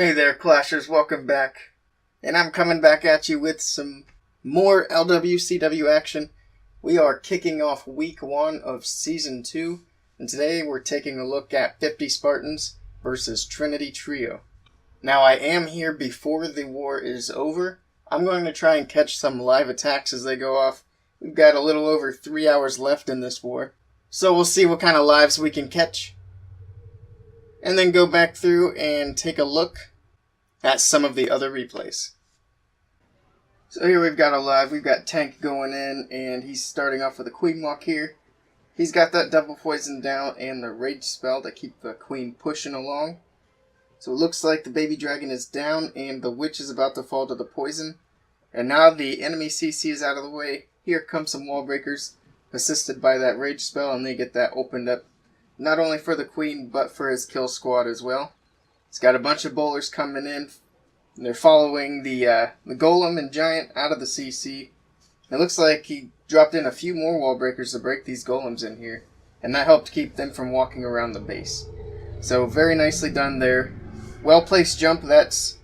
Hey there, Clashers, welcome back. And I'm coming back at you with some more LWCW action. We are kicking off week 1 of season 2, and today we're taking a look at 50 Spartans versus Trinity Trio. Now, I am here before the war is over. I'm going to try and catch some live attacks as they go off. We've got a little over 3 hours left in this war, so we'll see what kind of lives we can catch. And then go back through and take a look at some of the other replays. So here we've got a live. We've got Tank going in, and he's starting off with a Queen Walk here. He's got that double poison down and the Rage spell to keep the Queen pushing along. So it looks like the Baby Dragon is down, and the Witch is about to fall to the poison. And now the enemy CC is out of the way. Here come some wall breakers, assisted by that Rage spell, and they get that opened up. Not only for the Queen, but for his kill squad as well. He's got a bunch of bowlers coming in. They're following the Golem and Giant out of the CC. It looks like he dropped in a few more wall breakers to break these Golems in here. And that helped keep them from walking around the base. So very nicely done there. Well-placed jump. That's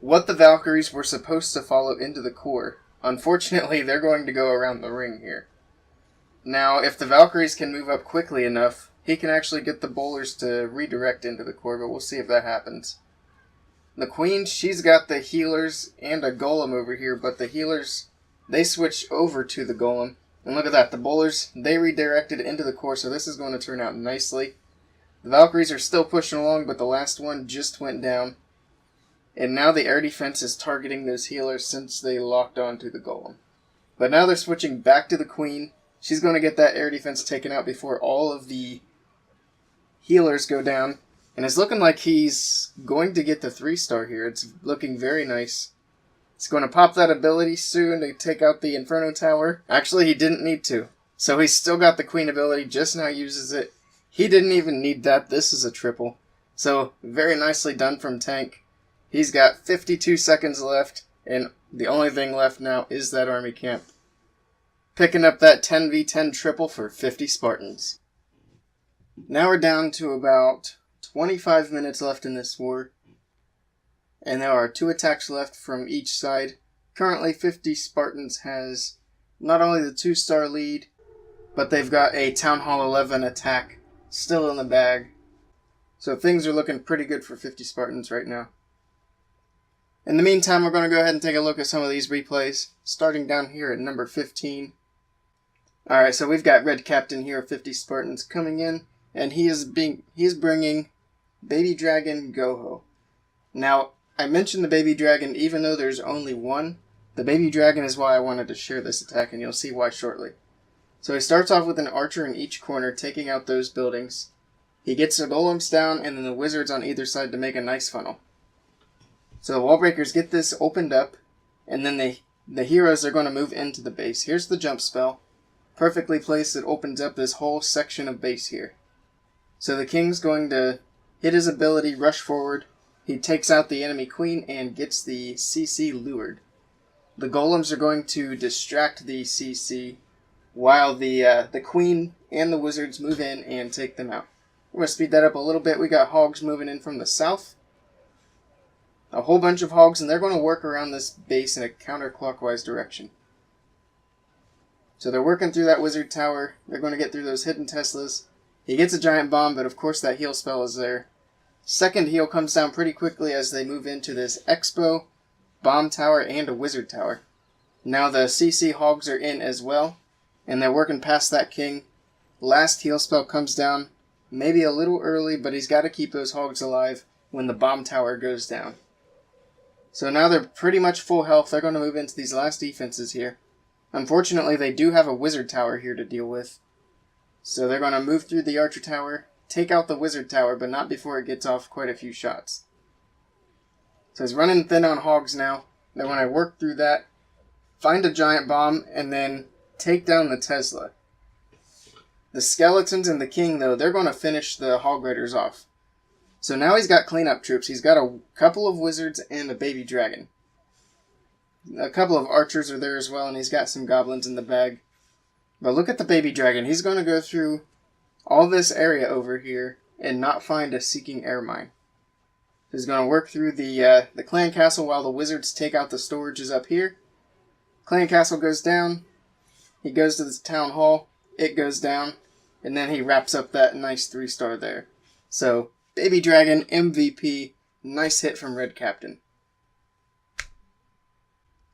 what the Valkyries were supposed to follow into the core. Unfortunately, they're going to go around the ring here. Now, if the Valkyries can move up quickly enough, he can actually get the bowlers to redirect into the core, but we'll see if that happens. The Queen, she's got the healers and a Golem over here, but the healers, they switch over to the Golem. And look at that, the bowlers, they redirected into the core, so this is going to turn out nicely. The Valkyries are still pushing along, but the last one just went down. And now the air defense is targeting those healers since they locked onto the Golem. But now they're switching back to the Queen. She's going to get that air defense taken out before all of the healers go down, and it's looking like he's going to get the 3-star here. It's looking very nice. He's going to pop that ability soon to take out the Inferno Tower. Actually, he didn't need to. So he's still got the Queen ability, just now uses it. He didn't even need that. This is a triple. So, very nicely done from Tank. He's got 52 seconds left, and the only thing left now is that army camp. Picking up that 10v10 triple for 50 Spartans. Now we're down to about 25 minutes left in this war, and there are 2 attacks left from each side. Currently, 50 Spartans has not only the 2-star lead, but they've got a Town Hall 11 attack still in the bag. So things are looking pretty good for 50 Spartans right now. In the meantime, we're going to go ahead and take a look at some of these replays, starting down here at number 15. Alright, so we've got Red Captain here of 50 Spartans coming in, and he is bringing Baby Dragon Goho. Now, I mentioned the Baby Dragon even though there's only one. The Baby Dragon is why I wanted to share this attack, and you'll see why shortly. So he starts off with an archer in each corner, taking out those buildings. He gets the golems down, and then the wizards on either side to make a nice funnel. So the wall breakers get this opened up, and then the heroes are going to move into the base. Here's the jump spell. Perfectly placed, it opens up this whole section of base here. So the king's going to hit his ability, rush forward. He takes out the enemy queen and gets the CC lured. The golems are going to distract the CC while the queen and the wizards move in and take them out. We're going to speed that up a little bit. We got hogs moving in from the south. A whole bunch of hogs, and they're going to work around this base in a counterclockwise direction. So they're working through that wizard tower. They're going to get through those hidden Teslas. He gets a giant bomb, but of course that heal spell is there. Second heal comes down pretty quickly as they move into this Expo, bomb tower, and a wizard tower. Now the CC hogs are in as well, and they're working past that king. Last heal spell comes down, maybe a little early, but he's got to keep those hogs alive when the bomb tower goes down. So now they're pretty much full health. They're going to move into these last defenses here. Unfortunately, they do have a wizard tower here to deal with. So they're going to move through the archer tower, take out the wizard tower, but not before it gets off quite a few shots. So he's running thin on hogs now. Then when I work through that, find a giant bomb, and then take down the Tesla. The skeletons and the king, though, they're going to finish the hog raiders off. So now he's got cleanup troops. He's got a couple of wizards and a baby dragon. A couple of archers are there as well, and he's got some goblins in the bag. But look at the baby dragon. He's going to go through all this area over here and not find a seeking air mine. He's going to work through the clan castle while the wizards take out the storages up here. Clan castle goes down. He goes to the town hall. It goes down. And then he wraps up that nice 3-star there. So, Baby Dragon, MVP. Nice hit from Red Captain.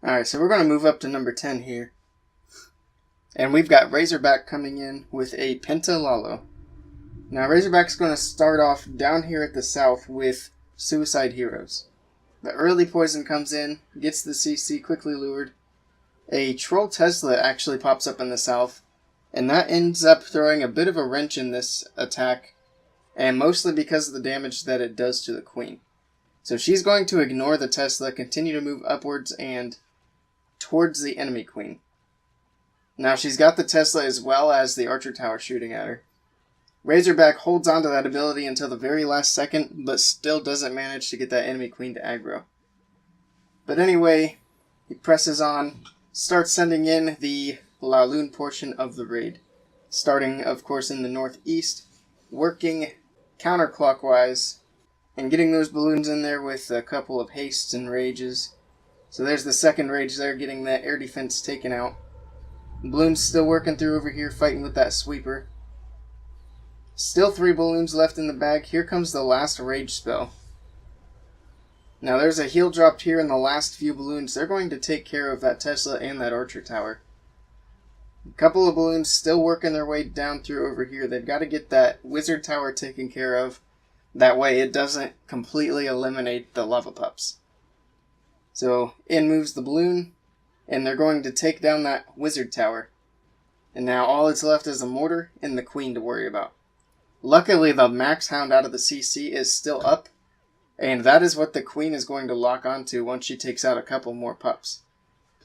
Alright, so we're going to move up to number 10 here. And we've got Razorback coming in with a Pentalalo. Now, Razorback's going to start off down here at the south with Suicide Heroes. The early poison comes in, gets the CC quickly lured. A Troll Tesla actually pops up in the south, and that ends up throwing a bit of a wrench in this attack, and mostly because of the damage that it does to the Queen. So she's going to ignore the Tesla, continue to move upwards and towards the enemy Queen. Now she's got the Tesla as well as the Archer Tower shooting at her. Razorback holds on to that ability until the very last second, but still doesn't manage to get that enemy Queen to aggro. But anyway, he presses on, starts sending in the Laloon portion of the raid. Starting, of course, in the northeast, working counterclockwise, and getting those balloons in there with a couple of hastes and rages. So there's the second rage there, getting that air defense taken out. Balloons still working through over here, fighting with that sweeper. Still 3 balloons left in the bag. Here comes the last rage spell. Now there's a heal dropped here in the last few balloons. They're going to take care of that Tesla and that Archer Tower. A couple of balloons still working their way down through over here. They've got to get that Wizard Tower taken care of. That way it doesn't completely eliminate the Lava Pups. So in moves the balloon, and they're going to take down that Wizard Tower. And now all that's left is a mortar and the Queen to worry about. Luckily, the Max Hound out of the CC is still up, and that is what the Queen is going to lock onto once she takes out a couple more pups.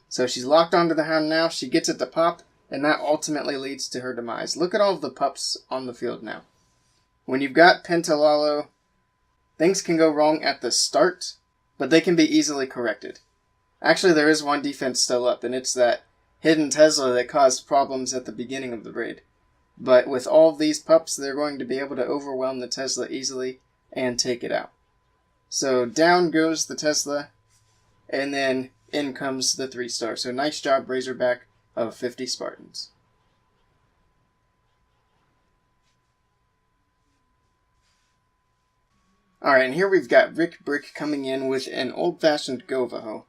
So she's locked onto the Hound now, she gets it to pop, and that ultimately leads to her demise. Look at all of the pups on the field now. When you've got Pentalalo, things can go wrong at the start, but they can be easily corrected. Actually, there is one defense still up, and it's that hidden Tesla that caused problems at the beginning of the raid. But with all of these pups, they're going to be able to overwhelm the Tesla easily and take it out. So down goes the Tesla, and then in comes the 3-star. So nice job, Razorback, of 50 Spartans. Alright, and here we've got Rick Brick coming in with an old-fashioned Govaho.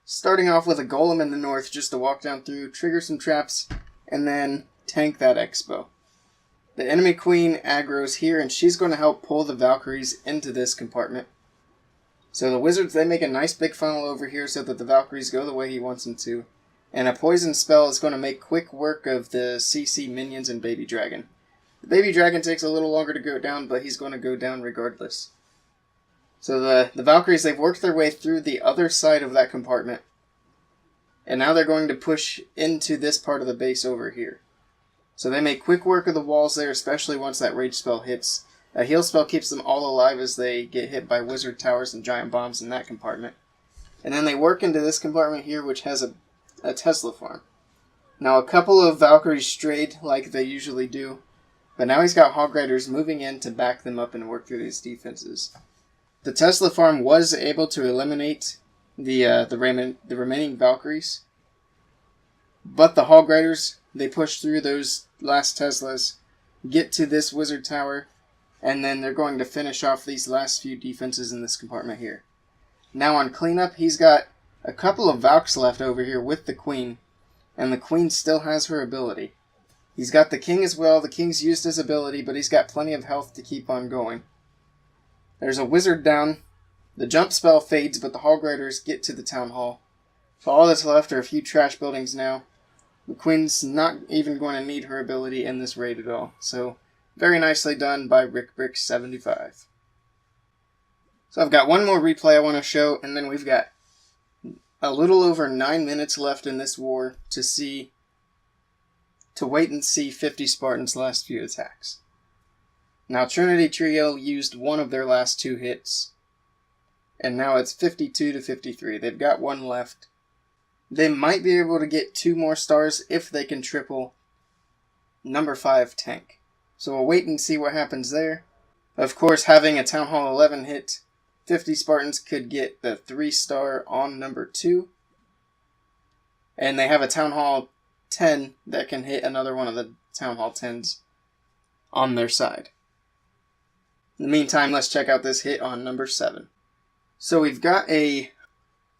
Starting off with a Golem in the north just to walk down through, trigger some traps, and then tank that Expo. The enemy Queen aggro's here, and she's going to help pull the Valkyries into this compartment. So the Wizards, they make a nice big funnel over here so that the Valkyries go the way he wants them to. And a poison spell is going to make quick work of the CC minions and Baby Dragon. The Baby Dragon takes a little longer to go down, but he's going to go down regardless. So the Valkyries, they've worked their way through the other side of that compartment. And now they're going to push into this part of the base over here. So they make quick work of the walls there, especially once that rage spell hits. A heal spell keeps them all alive as they get hit by wizard towers and giant bombs in that compartment. And then they work into this compartment here, which has a Tesla farm. Now a couple of Valkyries strayed like they usually do, but now he's got Hog Riders moving in to back them up and work through these defenses. The Tesla farm was able to eliminate the remaining Valkyries, but the Hog Riders, they push through those last Teslas, get to this Wizard Tower, and then they're going to finish off these last few defenses in this compartment here. Now on cleanup, he's got a couple of Valks left over here with the Queen, and the Queen still has her ability. He's got the King as well. The King's used his ability, but he's got plenty of health to keep on going. There's a Wizard down. The jump spell fades, but the Hog Riders get to the Town Hall. So all that's left are a few trash buildings now. The Queen's not even going to need her ability in this raid at all. So, very nicely done by Rick Brick 75. So I've got one more replay I want to show, and then we've got a little over 9 minutes left in this war to wait and see 50 Spartans' last few attacks. Now Trinity Trio used one of their last 2 hits, and now it's 52 to 53. They've got one left. They might be able to get 2 more stars if they can triple number 5 tank. So we'll wait and see what happens there. Of course, having a Town Hall 11 hit 50 Spartans could get the 3-star on number 2. And they have a Town Hall 10 that can hit another one of the Town Hall 10s on their side. In the meantime, let's check out this hit on number 7. So we've got a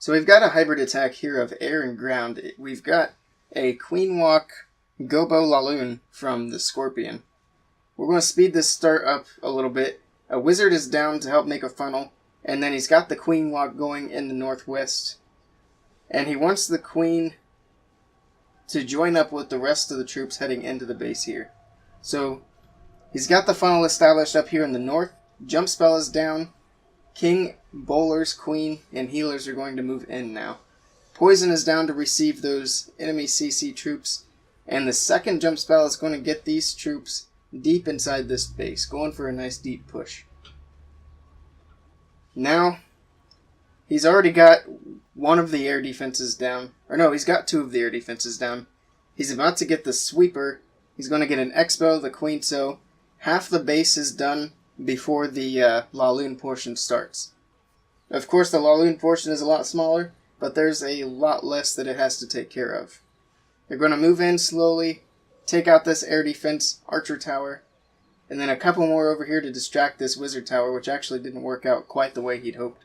hybrid attack here of air and ground. We've got a Queen Walk Gobo Laloon from the Scorpion. We're going to speed this start up a little bit. A Wizard is down to help make a funnel, and then he's got the Queen Walk going in the northwest. And he wants the Queen to join up with the rest of the troops heading into the base here. So he's got the funnel established up here in the north. Jump spell is down. King, bowlers, queen, and healers are going to move in now. Poison is down to receive those enemy CC troops. And the second jump spell is going to get these troops deep inside this base, going for a nice deep push. Now, he's already got one of the air defenses down. Or no, he's got 2 of the air defenses down. He's about to get the sweeper. He's going to get an Expo, the Queen, so half the base is done before the Laloon portion starts. Of course, the Laloon portion is a lot smaller, but there's a lot less that it has to take care of. They're going to move in slowly, take out this air defense archer tower, and then a couple more over here to distract this wizard tower, which actually didn't work out quite the way he'd hoped.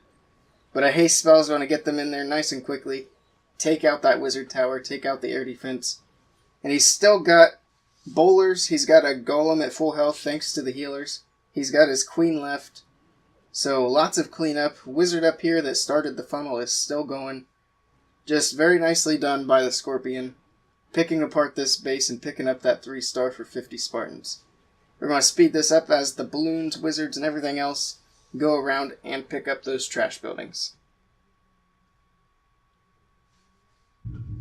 But a haste spell is going to get them in there nice and quickly, take out that wizard tower, take out the air defense. And he's still got bowlers. He's got a golem at full health thanks to the healers. He's got his queen left. So lots of cleanup. Wizard up here that started the funnel is still going. Just very nicely done by the Scorpion. Picking apart this base and picking up that 3-star for 50 Spartans. We're going to speed this up as the balloons, wizards, and everything else go around and pick up those trash buildings.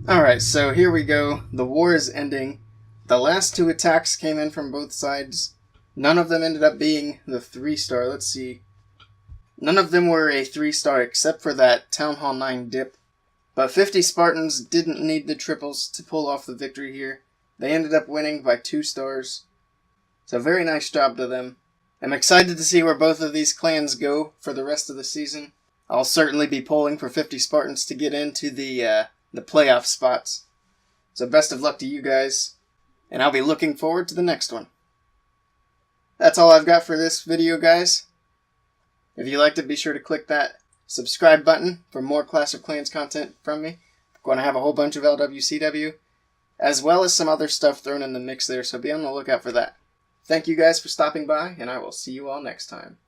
Alright, so here we go. The war is ending. The last 2 attacks came in from both sides. None of them ended up being the 3-star. Let's see. None of them were a 3-star except for that Town Hall 9 dip. But 50 Spartans didn't need the triples to pull off the victory here. They ended up winning by 2 stars. So very nice job to them. I'm excited to see where both of these clans go for the rest of the season. I'll certainly be polling for 50 Spartans to get into the playoff spots. So best of luck to you guys. And I'll be looking forward to the next one. That's all I've got for this video, guys. If you liked it, be sure to click that subscribe button for more Clash of Clans content from me. I'm going to have a whole bunch of LWCW, as well as some other stuff thrown in the mix there, so be on the lookout for that. Thank you guys for stopping by, and I will see you all next time.